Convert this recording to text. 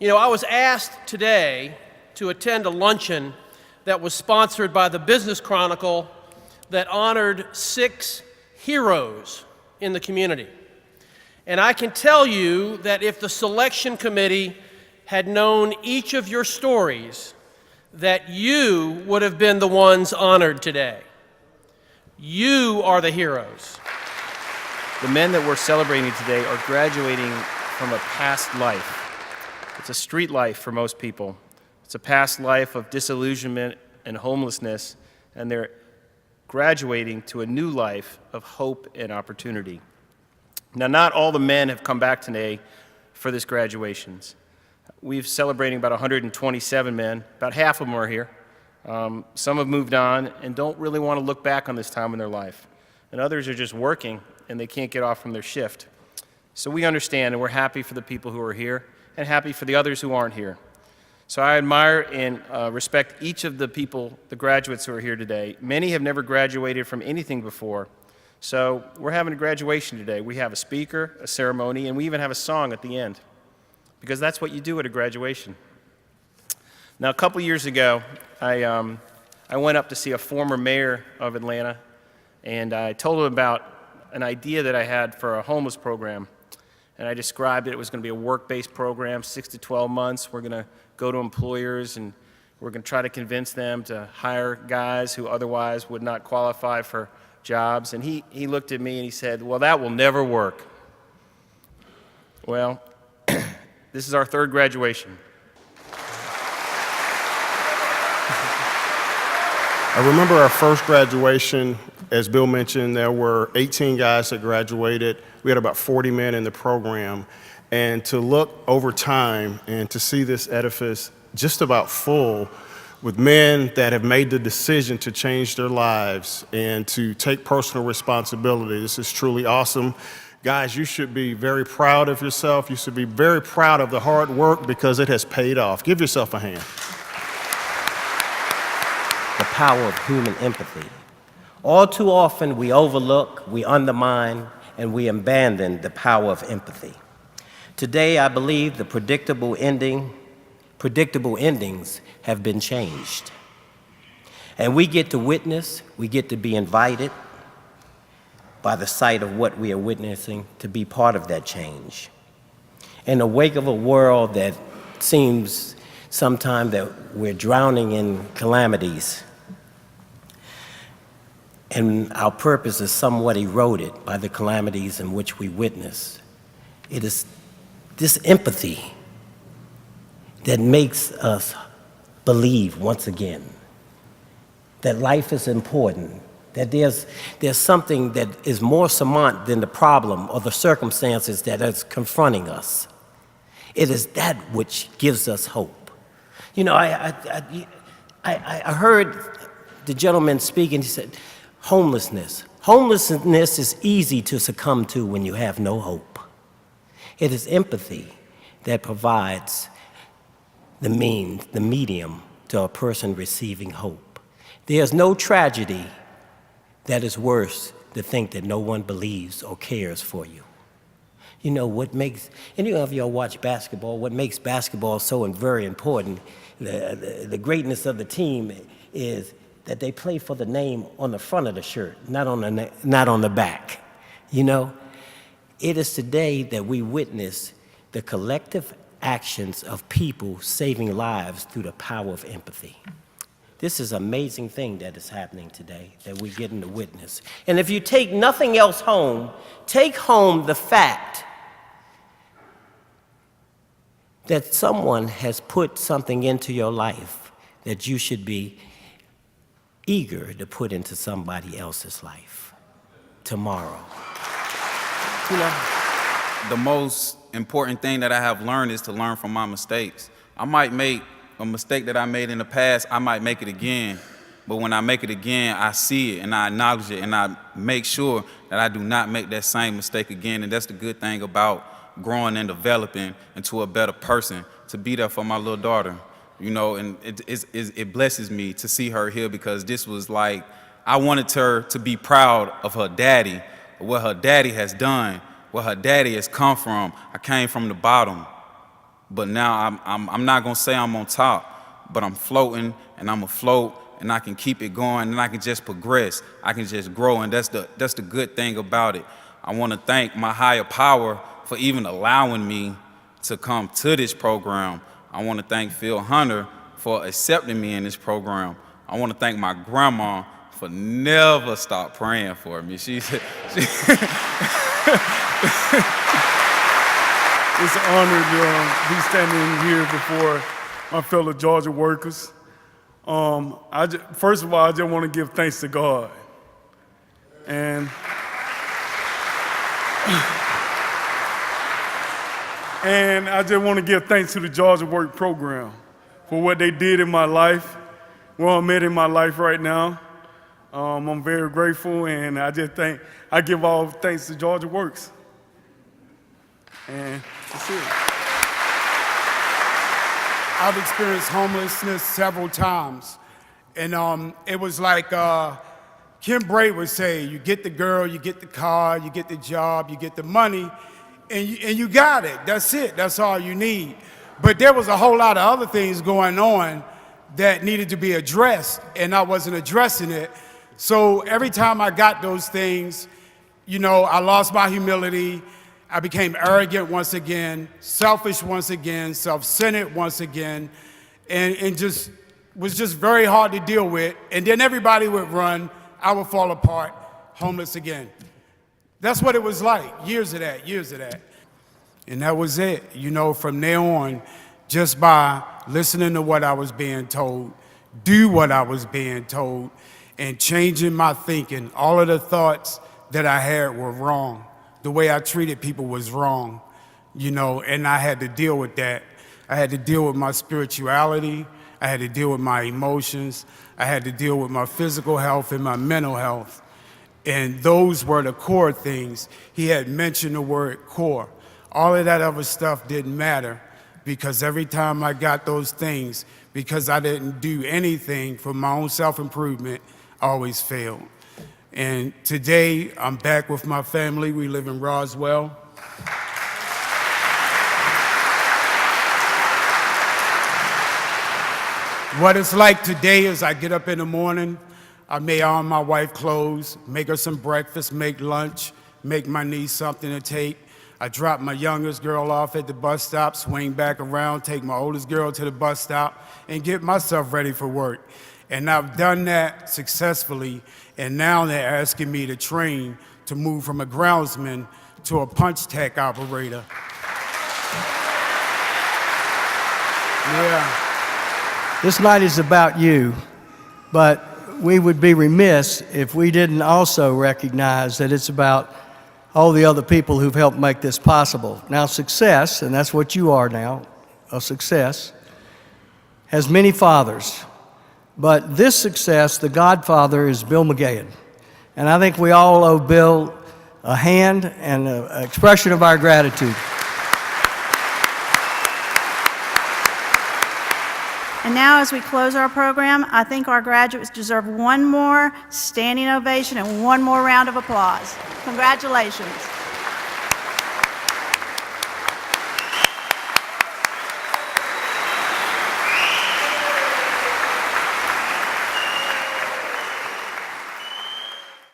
You know, I was asked today to attend a luncheon that was sponsored by the Business Chronicle that honored 6 heroes in the community. And I can tell you that if the selection committee had known each of your stories, that you would have been the ones honored today. You are the heroes. The men that we're celebrating today are graduating from a past life. It's a street life for most people. It's a past life of disillusionment and homelessness, and they're graduating to a new life of hope and opportunity. Now, not all the men have come back today for this graduations. We're celebrating about 127 men. About half of them are here. Some have moved on and don't really want to look back on this time in their life. And others are just working and they can't get off from their shift. So we understand, and we're happy for the people who are here and happy for the others who aren't here. So I admire and respect each of the people, the graduates who are here today. Many have never graduated from anything before. So we're having a graduation today. We have a speaker, a ceremony, and we even have a song at the end, because that's what you do at a graduation. Now, a couple years ago, I went up to see a former mayor of Atlanta, and I told him about an idea that I had for a homeless program. And I described it was going to be a work-based program, 6 to 12 months. We're going to go to employers and we're going to try to convince them to hire guys who otherwise would not qualify for jobs. And he looked at me and he said, "Well, that will never work." Well, this is our 3rd graduation. I remember our first graduation. As Bill mentioned, there were 18 guys that graduated. We had about 40 men in the program. And to look over time and to see this edifice just about full with men that have made the decision to change their lives and to take personal responsibility, this is truly awesome. Guys, you should be very proud of yourself. You should be very proud of the hard work because it has paid off. Give yourself a hand. The power of human empathy. All too often we overlook, we undermine, and we abandon the power of empathy. Today, I believe the predictable endings have been changed. And we get to witness, we get to be invited by the sight of what we are witnessing to be part of that change. In the wake of a world that seems sometimes that we're drowning in calamities, and our purpose is somewhat eroded by the calamities in which we witness. It is this empathy that makes us believe once again that life is important, that there's something that is more surmountable than the problem or the circumstances that is confronting us. It is that which gives us hope. You know, I heard the gentleman speaking. He said, homelessness. Homelessness is easy to succumb to when you have no hope. It is empathy that provides the means, the medium to a person receiving hope. There's no tragedy that is worse to think that no one believes or cares for you. You know, what makes, any of y'all watch basketball, what makes basketball so very important, the greatness of the team is that they play for the name on the front of the shirt, not on the back. You know, it is today that we witness the collective actions of people saving lives through the power of empathy. This is an amazing thing that is happening today, that we're getting to witness. And if you take nothing else home, take home the fact that someone has put something into your life that you should be eager to put into somebody else's life tomorrow. You know, the most important thing that I have learned is to learn from my mistakes. I might make a mistake that I made in the past, I might make it again. But when I make it again, I see it and I acknowledge it and I make sure that I do not make that same mistake again. And that's the good thing about growing and developing into a better person, to be there for my little daughter. You know, and it blesses me to see her here, because this was like, I wanted her to be proud of her daddy, what her daddy has done, where her daddy has come from. I came from the bottom, But now I'm not gonna say I'm on top, but I'm floating and I'm afloat, and I can keep it going, and I can just progress. I can just grow, and that's the good thing about it. I want to thank my higher power for even allowing me to come to this program. I want to thank Phil Hunter for accepting me in this program. I want to thank my grandma for never stop praying for me. It's an honor to be standing here before my fellow Georgia workers. First of all, I just want to give thanks to God. And I just want to give thanks to the Georgia Work Program for what they did in my life, where I'm at in my life right now. I'm very grateful, and I give all thanks to Georgia Works. And that's it. I've experienced homelessness several times. And it was like Kim Bray would say, you get the girl, you get the car, you get the job, you get the money, and you got it. That's it. That's all you need. But there was a whole lot of other things going on that needed to be addressed, and I wasn't addressing it. So every time I got those things, you know, I lost my humility. I became arrogant once again, selfish once again, self-centered once again, and just was just very hard to deal with. And then everybody would run, I would fall apart, homeless again. That's what it was like, years of that. And that was it, you know, from there on, just by listening to what I was being told, do what I was being told, and changing my thinking. All of the thoughts that I had were wrong. The way I treated people was wrong, you know, and I had to deal with that. I had to deal with my spirituality. I had to deal with my emotions. I had to deal with my physical health and my mental health. And those were the core things. He had mentioned the word core. All of that other stuff didn't matter, because every time I got those things, because I didn't do anything for my own self-improvement, I always failed. And today, I'm back with my family. We live in Roswell. What it's like today is I get up in the morning, I may iron my wife clothes, make her some breakfast, make lunch, make my niece something to take. I drop my youngest girl off at the bus stop, swing back around, take my oldest girl to the bus stop, and get myself ready for work. And I've done that successfully, and now they're asking me to train to move from a groundsman to a punch tech operator. Yeah. This night is about you, but we would be remiss if we didn't also recognize that it's about all the other people who've helped make this possible. Now, success, and that's what you are now, a success, has many fathers. But this success, the godfather, is Bill McGahan. And I think we all owe Bill a hand and an expression of our gratitude. And now, as we close our program, I think our graduates deserve one more standing ovation and one more round of applause. Congratulations.